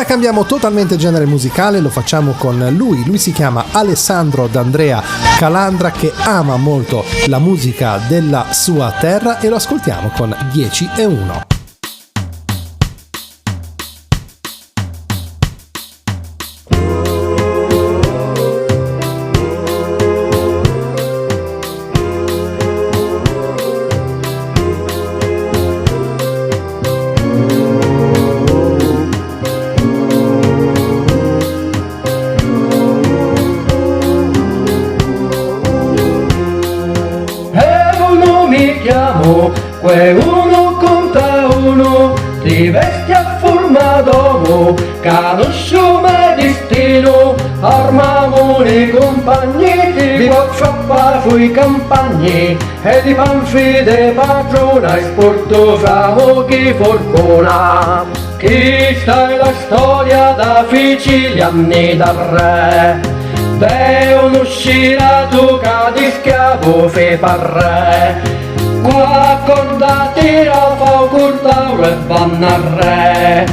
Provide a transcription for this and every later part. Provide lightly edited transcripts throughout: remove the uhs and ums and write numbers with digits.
cambiamo totalmente genere musicale, lo facciamo con lui si chiama Alessandro D'Andrea Calandra, che ama molto la musica della sua terra, e lo ascoltiamo con 10-1. Que uno conta uno, ti vesti a forma d'uomo, conosciamo il destino, armamo i compagni, di bocciappa fui campagni, e di panfide padrona, e sporto framo chi fortuna. Chi sta è la storia da Siciliani da re, de un uscirato che di schiavo fe parre. Qua corda tira fa curta e vanno a re,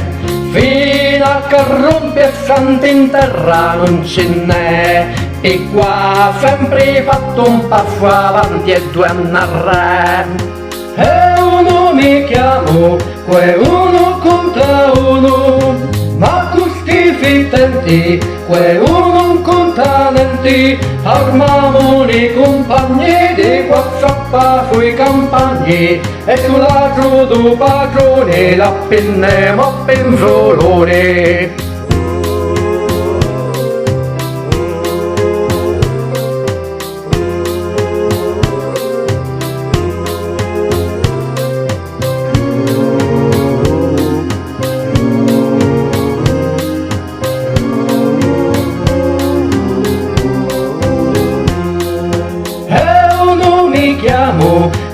fino a che rompe e santi in terra non ce n'è, e qua sempre fatto un passo avanti e due a re. E uno mi chiamo, que uno conta uno, ma questi fittenti, que uno contanenti, armamo i compagni di quattro sui campagni, e sulla crudo padrone la pennemo a penzolone.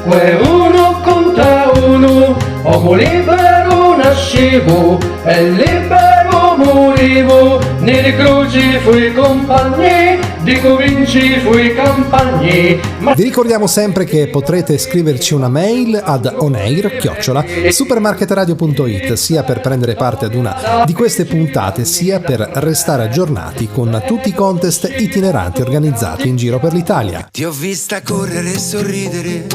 Que uno conta uno, uomo libero nascevo e libero morivo, nelle croci fui compagni, di covinci fui campagni. Vi ricordiamo sempre che potrete scriverci una mail ad onair@supermarketradio.it, sia per prendere parte ad una di queste puntate, sia per restare aggiornati con tutti i contest itineranti organizzati in giro per l'Italia. Ti ho vista correre e sorridere